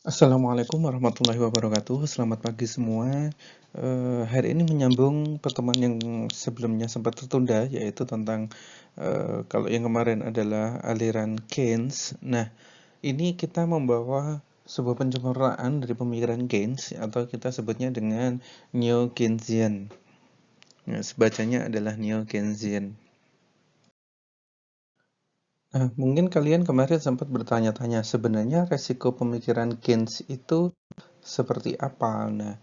Assalamualaikum warahmatullahi wabarakatuh. Selamat pagi semua. Hari ini menyambung pertemuan yang sebelumnya sempat tertunda, yaitu tentang kalau yang kemarin adalah aliran Keynes. Nah, ini kita membawa sebuah pencempurnaan dari pemikiran Keynes atau kita sebutnya dengan Neo-Keynesian. Nah, sebacanya adalah Neo-Keynesian. Nah, mungkin kalian kemarin sempat bertanya-tanya sebenarnya resiko pemikiran Keynes itu seperti apa? Nah,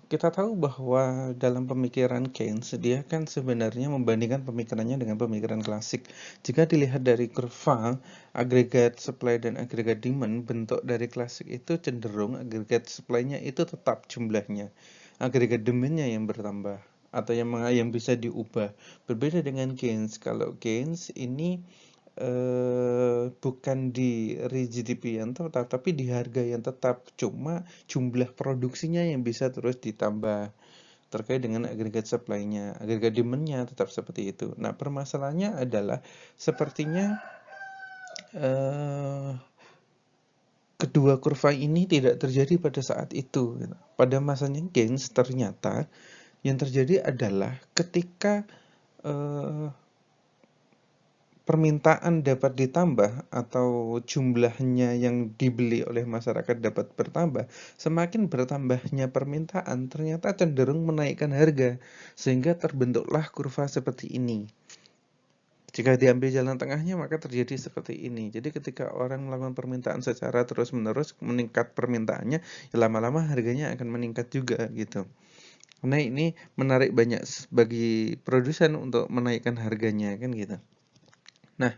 kita tahu bahwa dalam pemikiran Keynes, dia kan sebenarnya membandingkan pemikirannya dengan pemikiran klasik. Jika dilihat dari kurva agregat supply dan agregat demand, bentuk dari klasik itu cenderung agregat supply-nya itu tetap jumlahnya, agregat demand-nya yang bertambah atau yang bisa diubah. Berbeda dengan Keynes. Kalau Keynes ini bukan di GDP yang tetap, tapi di harga yang tetap. Cuma jumlah produksinya yang bisa terus ditambah terkait dengan agregat supply-nya, agregat demand-nya tetap seperti itu. Nah, permasalahannya adalah sepertinya eh, kedua kurva ini tidak terjadi pada saat itu, gitu. Pada masanya Keynes ternyata yang terjadi adalah ketika eh, permintaan dapat ditambah atau jumlahnya yang dibeli oleh masyarakat dapat bertambah, semakin bertambahnya permintaan ternyata cenderung menaikkan harga, sehingga terbentuklah kurva seperti ini. Jika diambil jalan tengahnya, maka terjadi seperti ini. Jadi ketika orang melakukan permintaan secara terus-menerus, meningkat permintaannya, ya lama-lama harganya akan meningkat juga gitu. Karena ini menarik banyak bagi produsen untuk menaikkan harganya kan gitu. Nah,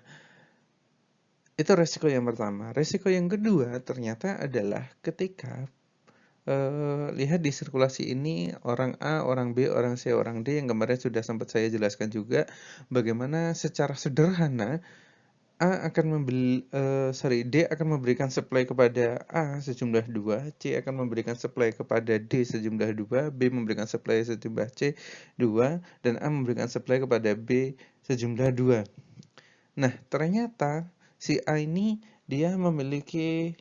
itu resiko yang pertama. Resiko yang kedua ternyata adalah ketika lihat di sirkulasi ini orang A, orang B, orang C, orang D yang kemarin sudah sempat saya jelaskan juga bagaimana secara sederhana D akan memberikan supply kepada A sejumlah 2, C akan memberikan supply kepada D sejumlah 2, B memberikan supply sejumlah C 2, dan A memberikan supply kepada B sejumlah 2. Nah, ternyata si A ini dia memiliki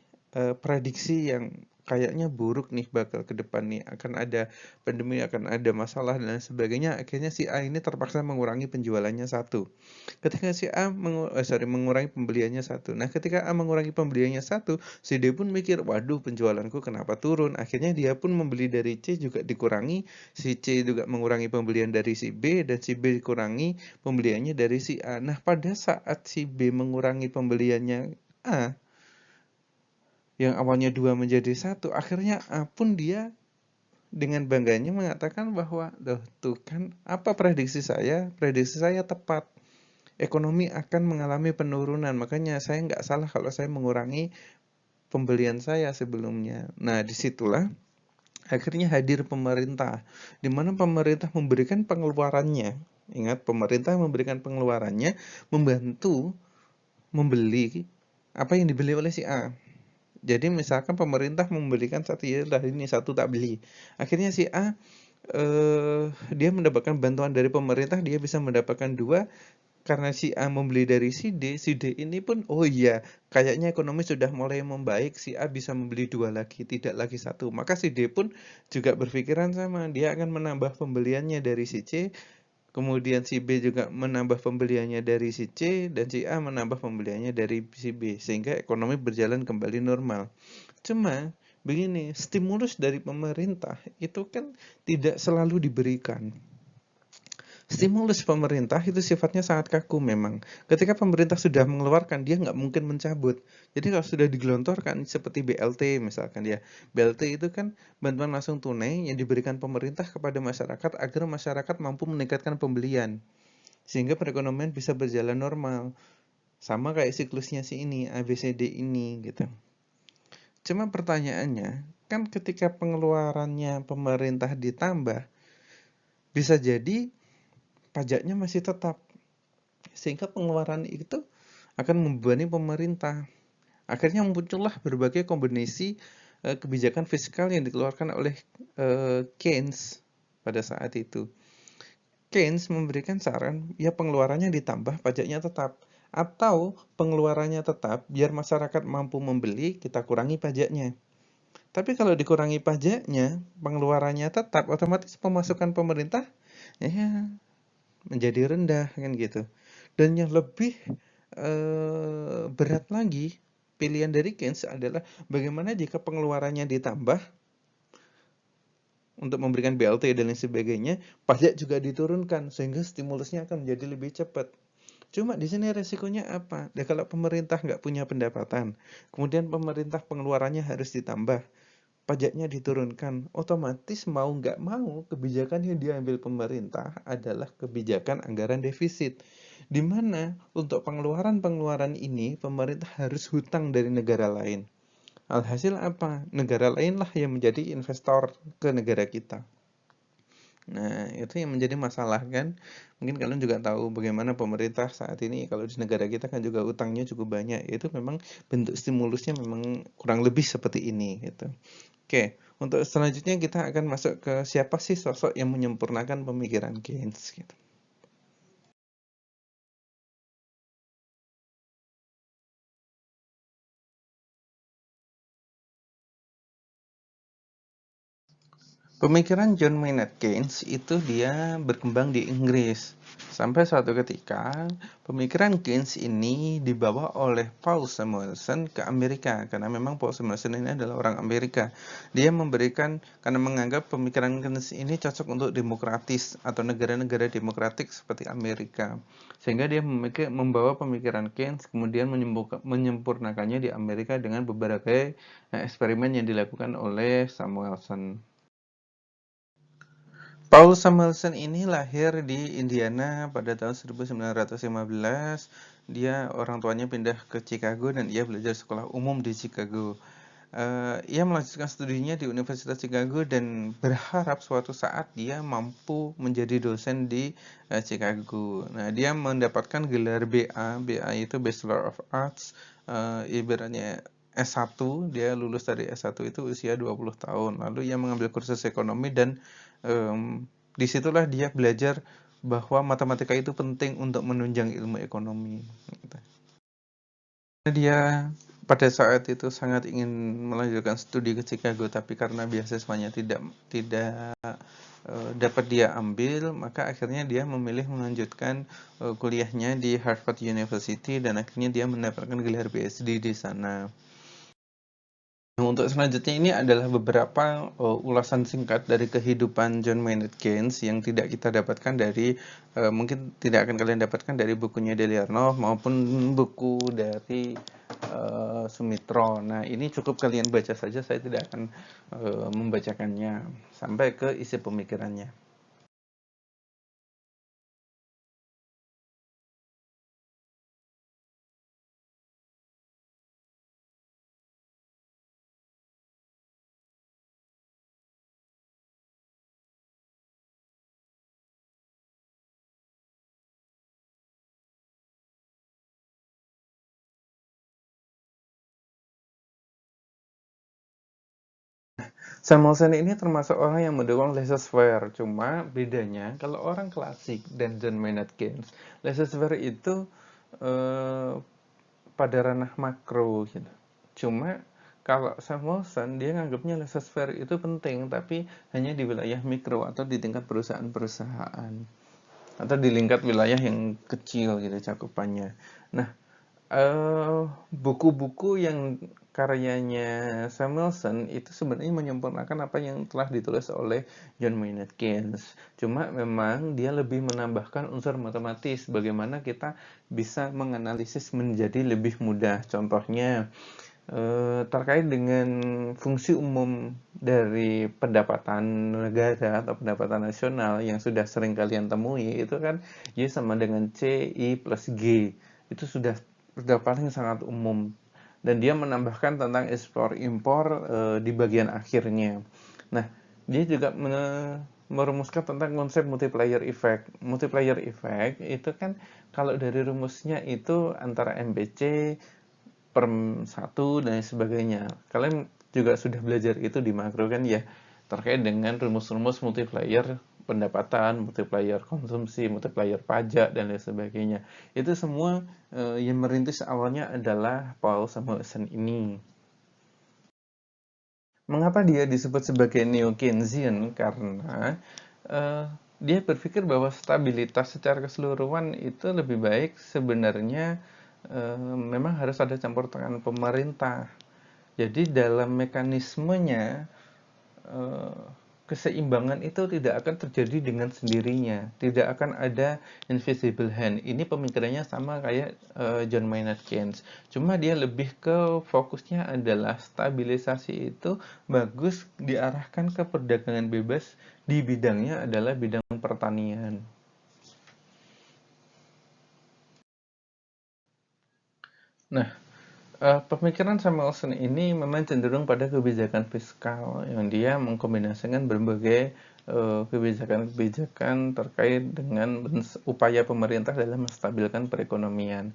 prediksi yang kayaknya buruk nih bakal ke depan nih, akan ada pandemi, akan ada masalah dan sebagainya. Akhirnya si A ini terpaksa mengurangi penjualannya satu. Ketika si A mengurangi pembeliannya satu. Nah, ketika A mengurangi pembeliannya satu, si D pun mikir, waduh penjualanku kenapa turun? Akhirnya dia pun membeli dari C juga dikurangi, si C juga mengurangi pembelian dari si B, dan si B dikurangi pembeliannya dari si A. Nah, pada saat si B mengurangi pembeliannya A, yang awalnya 2 menjadi 1, akhirnya A pun dia dengan bangganya mengatakan bahwa, tuh kan apa prediksi saya? Prediksi saya tepat. Ekonomi akan mengalami penurunan, makanya saya nggak salah kalau saya mengurangi pembelian saya sebelumnya. Nah, disitulah akhirnya hadir pemerintah, di mana pemerintah memberikan pengeluarannya. Ingat, pemerintah memberikan pengeluarannya membantu membeli apa yang dibeli oleh si A. Jadi misalkan pemerintah membelikan satu, ya udah ini satu tak beli. Akhirnya si A dia mendapatkan bantuan dari pemerintah, dia bisa mendapatkan dua. Karena si A membeli dari si D ini pun, oh iya, kayaknya ekonomi sudah mulai membaik, si A bisa membeli dua lagi, tidak lagi satu. Maka si D pun juga berpikiran sama, dia akan menambah pembeliannya dari si C, kemudian si B juga menambah pembeliannya dari si C, dan si A menambah pembeliannya dari si B, sehingga ekonomi berjalan kembali normal. Cuma, begini, stimulus dari pemerintah itu kan tidak selalu diberikan. Stimulus pemerintah itu sifatnya sangat kaku memang. Ketika pemerintah sudah mengeluarkan, dia nggak mungkin mencabut. Jadi kalau sudah digelontorkan seperti BLT misalkan ya. BLT itu kan bantuan langsung tunai yang diberikan pemerintah kepada masyarakat agar masyarakat mampu meningkatkan pembelian. Sehingga perekonomian bisa berjalan normal. Sama kayak siklusnya si ini, ABCD ini gitu. Cuma pertanyaannya, kan ketika pengeluarannya pemerintah ditambah, bisa jadi pajaknya masih tetap. Sehingga pengeluaran itu akan membebani pemerintah. Akhirnya muncullah berbagai kombinasi kebijakan fiskal yang dikeluarkan oleh Keynes pada saat itu. Keynes memberikan saran, ya pengeluarannya ditambah, pajaknya tetap. Atau pengeluarannya tetap, biar masyarakat mampu membeli, kita kurangi pajaknya. Tapi kalau dikurangi pajaknya, pengeluarannya tetap, otomatis pemasukan pemerintah ya menjadi rendah kan gitu. Dan yang lebih berat lagi, pilihan dari Keynes adalah bagaimana jika pengeluarannya ditambah untuk memberikan BLT dan lain sebagainya, pajak juga diturunkan sehingga stimulusnya akan menjadi lebih cepat. Cuma di sini resikonya apa? Ya kalau pemerintah nggak punya pendapatan, kemudian pemerintah pengeluarannya harus ditambah, pajaknya diturunkan, otomatis mau nggak mau kebijakan yang diambil pemerintah adalah kebijakan anggaran defisit. Di mana untuk pengeluaran-pengeluaran ini pemerintah harus hutang dari negara lain. Alhasil apa? Negara lainlah yang menjadi investor ke negara kita. Nah, itu yang menjadi masalah kan. Mungkin kalian juga tahu bagaimana pemerintah saat ini kalau di negara kita kan juga utangnya cukup banyak. Itu memang bentuk stimulusnya memang kurang lebih seperti ini gitu. Oke, untuk selanjutnya kita akan masuk ke siapa sih sosok yang menyempurnakan pemikiran Keynes gitu. Pemikiran John Maynard Keynes itu dia berkembang di Inggris. Sampai suatu ketika, pemikiran Keynes ini dibawa oleh Paul Samuelson ke Amerika. Karena memang Paul Samuelson ini adalah orang Amerika. Dia memberikan, karena menganggap pemikiran Keynes ini cocok untuk demokratis atau negara-negara demokratik seperti Amerika. Sehingga dia membawa pemikiran Keynes, kemudian menyempurnakannya di Amerika dengan beberapa eksperimen yang dilakukan oleh Samuelson. Paul Samuelson ini lahir di Indiana pada tahun 1915. Dia orang tuanya pindah ke Chicago dan ia belajar sekolah umum di Chicago. Ia melanjutkan studinya di Universitas Chicago dan berharap suatu saat dia mampu menjadi dosen di Chicago. Nah, dia mendapatkan gelar BA. BA itu Bachelor of Arts, ibaratnya S1. Dia lulus dari S1 itu usia 20 tahun. Lalu ia mengambil kursus ekonomi dan disitulah dia belajar bahwa matematika itu penting untuk menunjang ilmu ekonomi. Dia pada saat itu sangat ingin melanjutkan studi ke Chicago, tapi karena beasiswanya tidak dapat dia ambil, maka akhirnya dia memilih melanjutkan kuliahnya di Harvard University dan akhirnya dia mendapatkan gelar PhD di sana. Untuk selanjutnya ini adalah beberapa ulasan singkat dari kehidupan John Maynard Keynes yang tidak kita dapatkan dari mungkin tidak akan kalian dapatkan dari bukunya Deliarnov maupun buku dari Sumitro. Nah, ini cukup kalian baca saja, saya tidak akan membacakannya sampai ke isi pemikirannya. Samuelson ini termasuk orang yang mendukung laissez-faire, cuma bedanya kalau orang klasik dan John Maynard Keynes, laissez-faire itu eh, pada ranah makro gitu. Cuma kalau Samuelson dia nganggapnya laissez-faire itu penting, tapi hanya di wilayah mikro atau di tingkat perusahaan-perusahaan atau di lingkar wilayah yang kecil gitu cakupannya. Nah, buku-buku yang karyanya Samuelson itu sebenarnya menyempurnakan apa yang telah ditulis oleh John Maynard Keynes. Cuma memang dia lebih menambahkan unsur matematis, bagaimana kita bisa menganalisis menjadi lebih mudah. Contohnya terkait dengan fungsi umum dari pendapatan negara atau pendapatan nasional yang sudah sering kalian temui itu kan Y sama dengan C, I plus G. Itu sudah paling sangat umum, dan dia menambahkan tentang ekspor impor di bagian akhirnya. Nah, dia juga merumuskan tentang konsep multiplier effect. Multiplier effect itu kan kalau dari rumusnya itu antara MPC per 1 dan sebagainya. Kalian juga sudah belajar itu di makro kan ya, terkait dengan rumus-rumus multiplier pendapatan, multiplier konsumsi, multiplier pajak, dan lain sebagainya. Itu semua yang merintis awalnya adalah Paul Samuelson ini. Mengapa dia disebut sebagai neo-Keynesian? Karena dia berpikir bahwa stabilitas secara keseluruhan itu lebih baik sebenarnya memang harus ada campur tangan pemerintah. Jadi dalam mekanismenya keseimbangan itu tidak akan terjadi dengan sendirinya, tidak akan ada invisible hand. Ini pemikirannya sama kayak John Maynard Keynes, cuma dia lebih ke fokusnya adalah stabilisasi itu bagus diarahkan ke perdagangan bebas, di bidangnya adalah bidang pertanian. Nah, pemikiran Samuelson ini memang cenderung pada kebijakan fiskal yang dia mengkombinasikan berbagai kebijakan-kebijakan terkait dengan upaya pemerintah dalam menstabilkan perekonomian.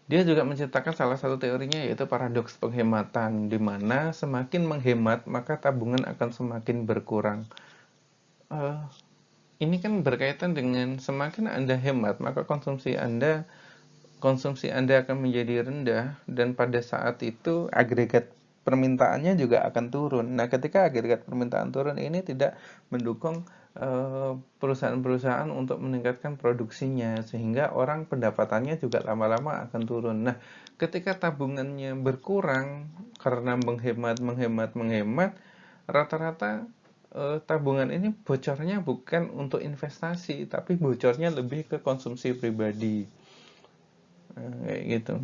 Dia juga menciptakan salah satu teorinya yaitu paradoks penghematan, di mana semakin menghemat maka tabungan akan semakin berkurang. Ini kan berkaitan dengan semakin Anda hemat maka konsumsi Anda akan menjadi rendah, dan pada saat itu agregat permintaannya juga akan turun. Nah, ketika agregat permintaan turun ini tidak mendukung perusahaan-perusahaan untuk meningkatkan produksinya, sehingga orang pendapatannya juga lama-lama akan turun. Nah, ketika tabungannya berkurang karena menghemat, rata-rata tabungan ini bocornya bukan untuk investasi, tapi bocornya lebih ke konsumsi pribadi. Kayak gitu.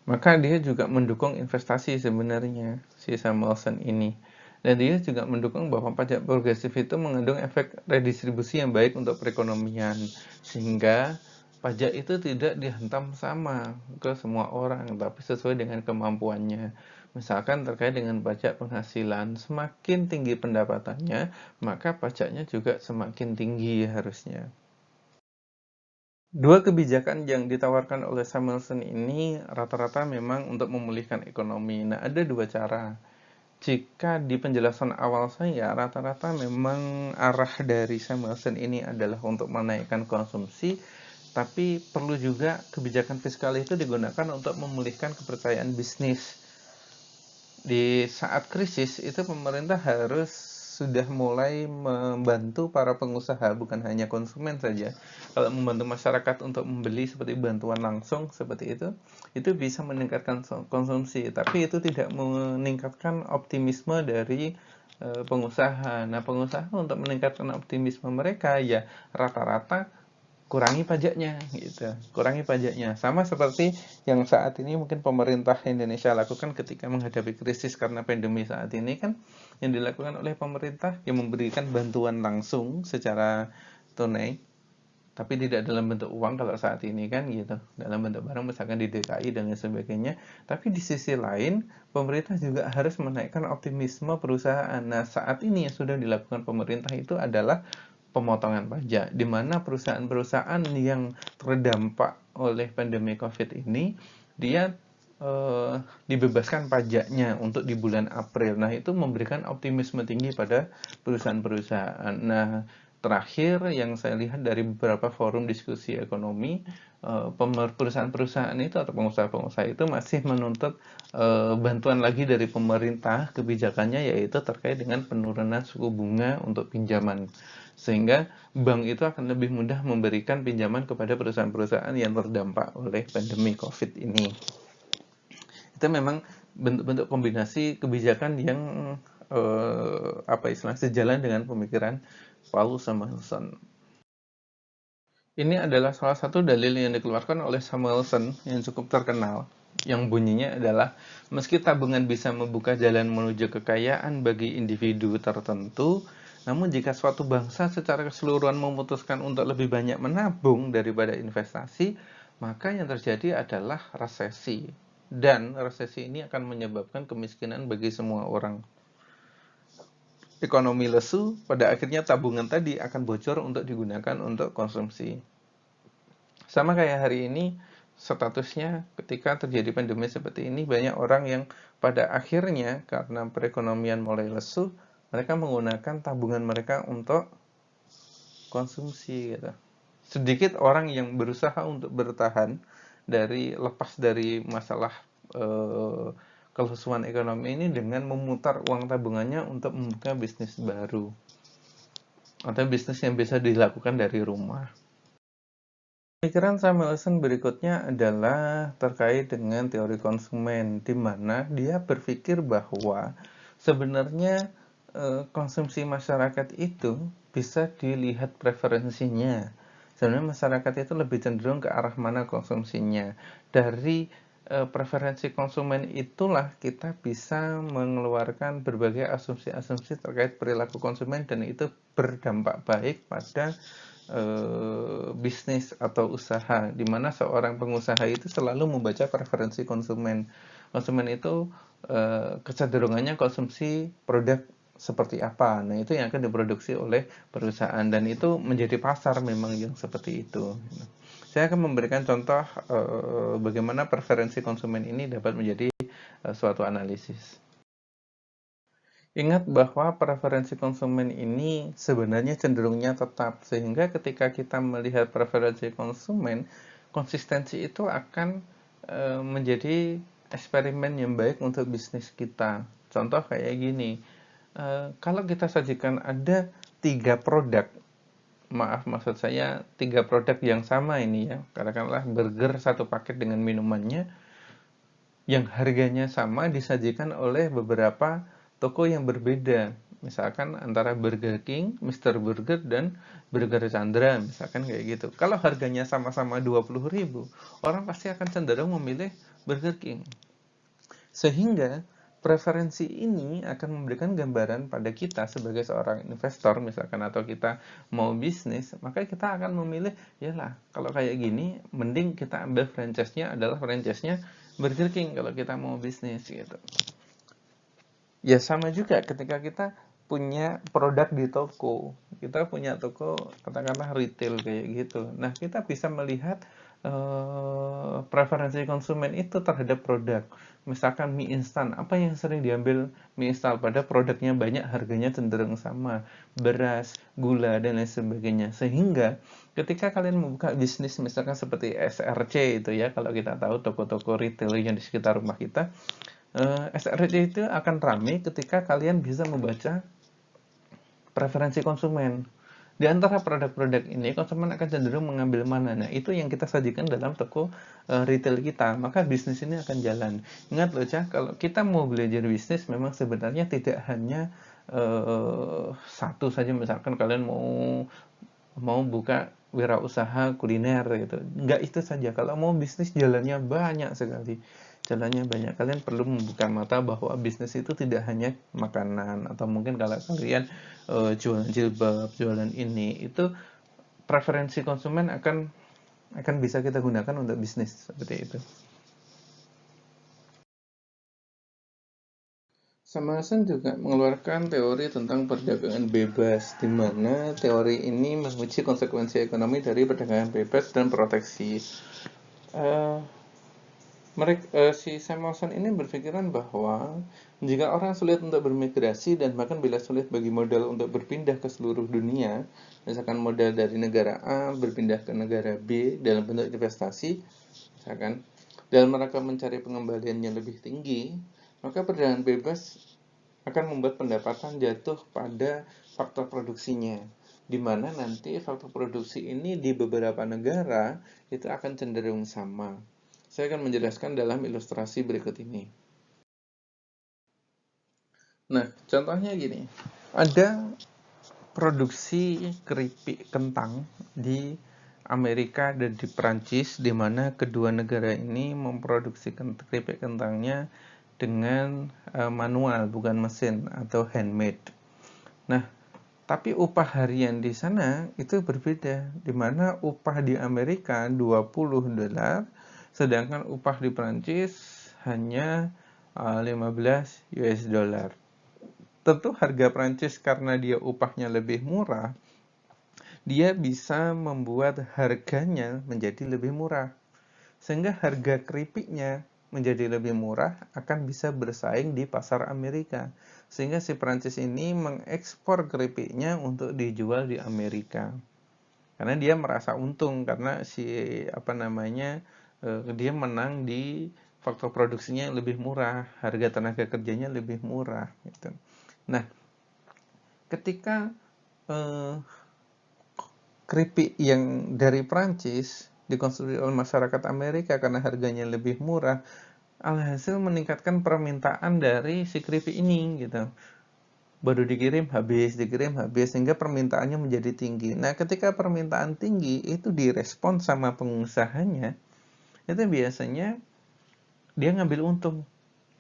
Maka dia juga mendukung investasi sebenarnya, si Samuelson ini. Dan dia juga mendukung bahwa pajak progresif itu mengandung efek redistribusi yang baik untuk perekonomian. Sehingga pajak itu tidak dihantam sama ke semua orang, tapi sesuai dengan kemampuannya. Misalkan terkait dengan pajak penghasilan, semakin tinggi pendapatannya, maka pajaknya juga semakin tinggi harusnya. Dua kebijakan yang ditawarkan oleh Samuelson ini rata-rata memang untuk memulihkan ekonomi. Nah, ada dua cara. Jika di penjelasan awal saya, rata-rata memang arah dari Samuelson ini adalah untuk menaikkan konsumsi, tapi perlu juga kebijakan fiskal itu digunakan untuk memulihkan kepercayaan bisnis. Di saat krisis itu pemerintah harus sudah mulai membantu para pengusaha, bukan hanya konsumen saja. Kalau membantu masyarakat untuk membeli seperti bantuan langsung seperti itu bisa meningkatkan konsumsi, tapi itu tidak meningkatkan optimisme dari pengusaha. Nah, pengusaha untuk meningkatkan optimisme mereka ya rata-rata kurangi pajaknya gitu, kurangi pajaknya, sama seperti yang saat ini mungkin pemerintah Indonesia lakukan ketika menghadapi krisis karena pandemi saat ini. Kan yang dilakukan oleh pemerintah yang memberikan bantuan langsung secara tunai, tapi tidak dalam bentuk uang kalau saat ini kan gitu, dalam bentuk barang misalkan di DKI dan lain sebagainya. Tapi di sisi lain pemerintah juga harus menaikkan optimisme perusahaan. Nah, saat ini yang sudah dilakukan pemerintah itu adalah pemotongan pajak, di mana perusahaan-perusahaan yang terdampak oleh pandemi COVID ini dia dibebaskan pajaknya untuk di bulan April. Nah, itu memberikan optimisme tinggi pada perusahaan-perusahaan. Nah, terakhir yang saya lihat dari beberapa forum diskusi ekonomi, perusahaan-perusahaan itu atau pengusaha-pengusaha itu masih menuntut bantuan lagi dari pemerintah, kebijakannya yaitu terkait dengan penurunan suku bunga untuk pinjaman, sehingga bank itu akan lebih mudah memberikan pinjaman kepada perusahaan-perusahaan yang terdampak oleh pandemi COVID ini. Itu memang bentuk-bentuk kombinasi kebijakan yang sejalan dengan pemikiran Paul Samuelson. Ini adalah salah satu dalil yang dikeluarkan oleh Samuelson yang cukup terkenal, yang bunyinya adalah meski tabungan bisa membuka jalan menuju kekayaan bagi individu tertentu, namun jika suatu bangsa secara keseluruhan memutuskan untuk lebih banyak menabung daripada investasi, maka yang terjadi adalah resesi. Dan resesi ini akan menyebabkan kemiskinan bagi semua orang. Ekonomi lesu, pada akhirnya tabungan tadi akan bocor untuk digunakan untuk konsumsi. Sama kayak hari ini, statusnya ketika terjadi pandemi seperti ini, banyak orang yang pada akhirnya karena perekonomian mulai lesu, mereka menggunakan tabungan mereka untuk konsumsi gitu. Sedikit orang yang berusaha untuk bertahan lepas dari masalah eh, kelesuan ekonomi ini dengan memutar uang tabungannya untuk membuka bisnis baru atau bisnis yang bisa dilakukan dari rumah. Pemikiran Samuelson berikutnya adalah terkait dengan teori konsumen, di mana dia berpikir bahwa sebenarnya konsumsi masyarakat itu bisa dilihat preferensinya. Sebenarnya masyarakat itu lebih cenderung ke arah mana konsumsinya. Dari preferensi konsumen itulah kita bisa mengeluarkan berbagai asumsi-asumsi terkait perilaku konsumen, dan itu berdampak baik pada bisnis atau usaha, di mana seorang pengusaha itu selalu membaca preferensi konsumen. Konsumen itu kecenderungannya konsumsi produk seperti apa. Nah, itu yang akan diproduksi oleh perusahaan, dan itu menjadi pasar memang yang seperti itu. Saya akan memberikan contoh bagaimana preferensi konsumen ini dapat menjadi suatu analisis. Ingat bahwa preferensi konsumen ini sebenarnya cenderungnya tetap, sehingga ketika kita melihat preferensi konsumen, konsistensi itu akan menjadi eksperimen yang baik untuk bisnis kita. Contoh kayak gini, kalau kita sajikan ada 3 produk, maksud saya 3 produk yang sama ini ya, katakanlah burger satu paket dengan minumannya, yang harganya sama disajikan oleh beberapa toko yang berbeda. Misalkan antara Burger King, Mr. Burger, dan Burger Chandra, misalkan kayak gitu. Kalau harganya sama-sama 20.000, orang pasti akan cenderung memilih Burger King. Sehingga preferensi ini akan memberikan gambaran pada kita sebagai seorang investor misalkan, atau kita mau bisnis, maka kita akan memilih, yalah kalau kayak gini mending kita ambil franchise-nya adalah franchise-nya Burger King kalau kita mau bisnis gitu. Ya sama juga ketika kita punya produk di toko, kita punya toko katakanlah retail kayak gitu. Nah, kita bisa melihat preferensi konsumen itu terhadap produk. Misalkan mie instan, apa yang sering diambil mie instan, pada produknya banyak, harganya cenderung sama, beras, gula, dan lain sebagainya. Sehingga ketika kalian membuka bisnis misalkan seperti SRC itu ya, kalau kita tahu toko-toko retail yang di sekitar rumah kita, SRC itu akan ramai ketika kalian bisa membaca preferensi konsumen. Di antara produk-produk ini, konsumen akan cenderung mengambil mana. Nah, itu yang kita sajikan dalam toko retail kita. Maka bisnis ini akan jalan. Ingat loh, Cah, kalau kita mau belajar bisnis, memang sebenarnya tidak hanya satu saja. Misalkan kalian mau buka wirausaha kuliner gitu. Enggak itu saja. Kalau mau bisnis, jalannya banyak sekali. Jalannya banyak. Kalian perlu membuka mata bahwa bisnis itu tidak hanya makanan, atau mungkin kalau kalian jualan jilbab, jualan ini, itu preferensi konsumen akan bisa kita gunakan untuk bisnis seperti itu. Samuelson juga mengeluarkan teori tentang perdagangan bebas, di mana teori ini menguji konsekuensi ekonomi dari perdagangan bebas dan proteksi. Si Samuelson ini berpikiran bahwa jika orang sulit untuk bermigrasi dan bahkan bila sulit bagi modal untuk berpindah ke seluruh dunia, misalkan modal dari negara A berpindah ke negara B dalam bentuk investasi, misalkan, dan mereka mencari pengembalian yang lebih tinggi, maka perdagangan bebas akan membuat pendapatan jatuh pada faktor produksinya, di mana nanti faktor produksi ini di beberapa negara itu akan cenderung sama. Saya akan menjelaskan dalam ilustrasi berikut ini. Nah, contohnya gini. Ada produksi keripik kentang di Amerika dan di Perancis, di mana kedua negara ini memproduksi keripik kentangnya dengan manual, bukan mesin atau handmade. Nah, tapi upah harian di sana itu berbeda, di mana upah di Amerika $20, sedangkan upah di Prancis hanya 15 US dollar. Tentu harga Prancis karena dia upahnya lebih murah, dia bisa membuat harganya menjadi lebih murah. Sehingga harga keripiknya menjadi lebih murah akan bisa bersaing di pasar Amerika. Sehingga si Prancis ini mengekspor keripiknya untuk dijual di Amerika. Karena dia merasa untung karena dia menang di faktor produksinya yang lebih murah, harga tenaga kerjanya lebih murah gitu. Nah, ketika keripik yang dari Prancis dikonsumsi oleh masyarakat Amerika karena harganya lebih murah, alhasil meningkatkan permintaan dari si keripik ini gitu. Baru dikirim habis, sehingga permintaannya menjadi tinggi. Nah, ketika permintaan tinggi itu direspon sama pengusahanya, itu biasanya dia ngambil untung.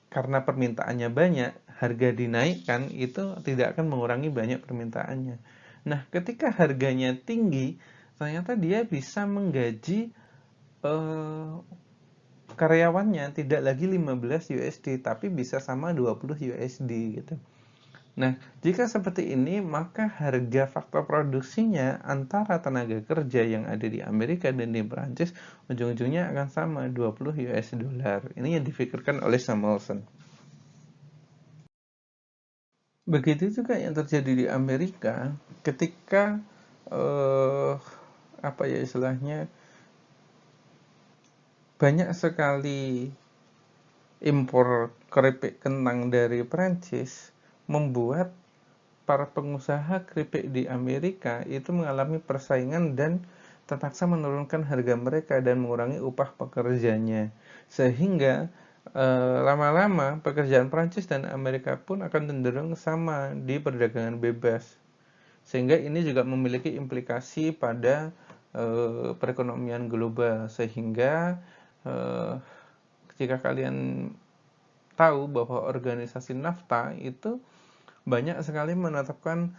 Karena permintaannya banyak, harga dinaikkan itu tidak akan mengurangi banyak permintaannya. Nah, ketika harganya tinggi, ternyata dia bisa menggaji karyawannya tidak lagi 15 USD, tapi bisa sama 20 USD gitu. Nah, jika seperti ini, maka harga faktor produksinya antara tenaga kerja yang ada di Amerika dan di Prancis ujung-ujungnya akan sama 20 US dollar. Ini yang difikirkan oleh Samuelson. Begitu juga yang terjadi di Amerika ketika banyak sekali impor keripik kentang dari Prancis membuat para pengusaha keripik di Amerika itu mengalami persaingan dan terpaksa menurunkan harga mereka dan mengurangi upah pekerjanya. Sehingga lama-lama pekerjaan Prancis dan Amerika pun akan cenderung sama di perdagangan bebas. Sehingga ini juga memiliki implikasi pada perekonomian global. Sehingga jika kalian tahu bahwa organisasi NAFTA itu banyak sekali menetapkan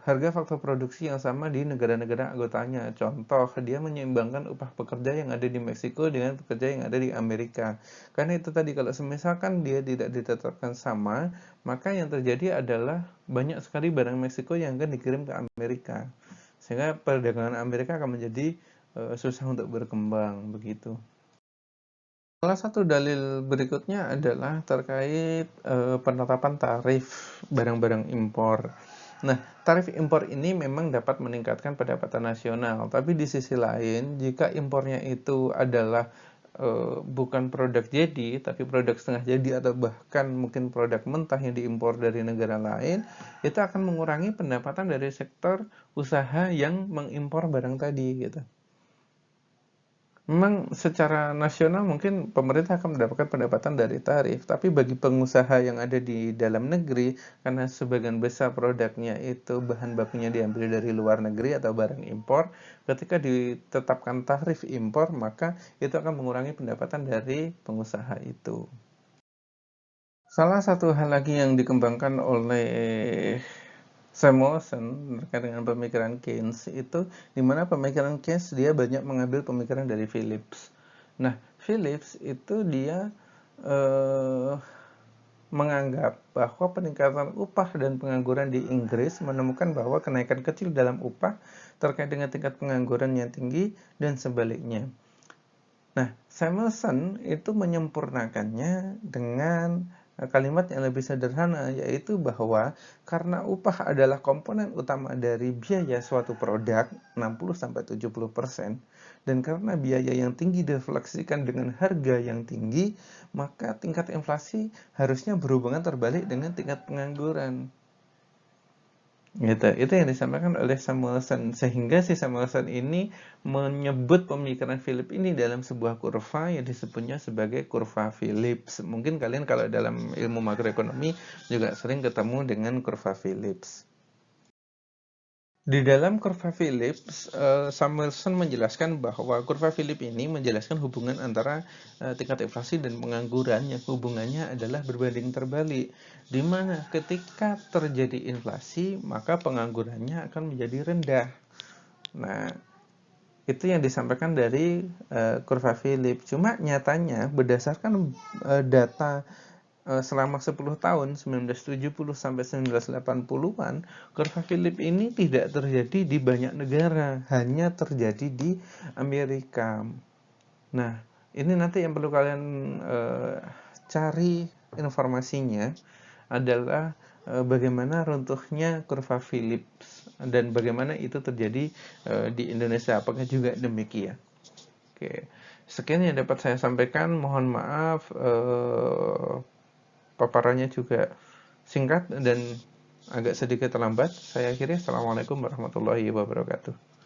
harga faktor produksi yang sama di negara-negara anggotanya. Contoh, dia menyeimbangkan upah pekerja yang ada di Meksiko dengan pekerja yang ada di Amerika. Karena itu tadi, kalau semisalkan dia tidak ditetapkan sama, maka yang terjadi adalah banyak sekali barang Meksiko yang akan dikirim ke Amerika. Sehingga perdagangan Amerika akan menjadi susah untuk berkembang, begitu. Salah satu dalil berikutnya adalah terkait penetapan tarif barang-barang impor. Nah, tarif impor ini memang dapat meningkatkan pendapatan nasional, tapi di sisi lain, jika impornya itu adalah bukan produk jadi, tapi produk setengah jadi atau bahkan mungkin produk mentah yang diimpor dari negara lain, itu akan mengurangi pendapatan dari sektor usaha yang mengimpor barang tadi gitu. Memang secara nasional mungkin pemerintah akan mendapatkan pendapatan dari tarif, tapi bagi pengusaha yang ada di dalam negeri, karena sebagian besar produknya itu bahan bakunya diambil dari luar negeri atau barang impor, ketika ditetapkan tarif impor, maka itu akan mengurangi pendapatan dari pengusaha itu. Salah satu hal lagi yang dikembangkan oleh Samuelson terkait dengan pemikiran Keynes itu, di mana pemikiran Keynes dia banyak mengambil pemikiran dari Phillips. Nah, Phillips itu dia menganggap bahwa peningkatan upah dan pengangguran di Inggris menemukan bahwa kenaikan kecil dalam upah terkait dengan tingkat pengangguran yang tinggi dan sebaliknya. Nah, Samuelson itu menyempurnakannya dengan kalimat yang lebih sederhana, yaitu bahwa karena upah adalah komponen utama dari biaya suatu produk 60-70%, dan karena biaya yang tinggi direfleksikan dengan harga yang tinggi, maka tingkat inflasi harusnya berhubungan terbalik dengan tingkat pengangguran. Gitu. Itu yang disampaikan oleh Samuelson, sehingga si Samuelson ini menyebut pemikiran Phillips ini dalam sebuah kurva yang disebutnya sebagai kurva Phillips. Mungkin kalian kalau dalam ilmu makroekonomi juga sering ketemu dengan kurva Phillips. Di dalam kurva Phillips, Samuelson menjelaskan bahwa kurva Phillips ini menjelaskan hubungan antara tingkat inflasi dan pengangguran, yang hubungannya adalah berbanding terbalik, di mana ketika terjadi inflasi, maka penganggurannya akan menjadi rendah. Nah, itu yang disampaikan dari kurva Phillips. Cuma nyatanya berdasarkan data selama 10 tahun 1970 sampai 1980-an, kurva Phillips ini tidak terjadi di banyak negara, hanya terjadi di Amerika. Nah, Ini nanti yang perlu kalian cari informasinya adalah bagaimana runtuhnya kurva Phillips dan bagaimana itu terjadi di Indonesia. Apakah juga demikian? Oke, sekian yang dapat saya sampaikan. Mohon maaf paparannya juga singkat dan agak sedikit terlambat. Saya akhiri. Assalamualaikum warahmatullahi wabarakatuh.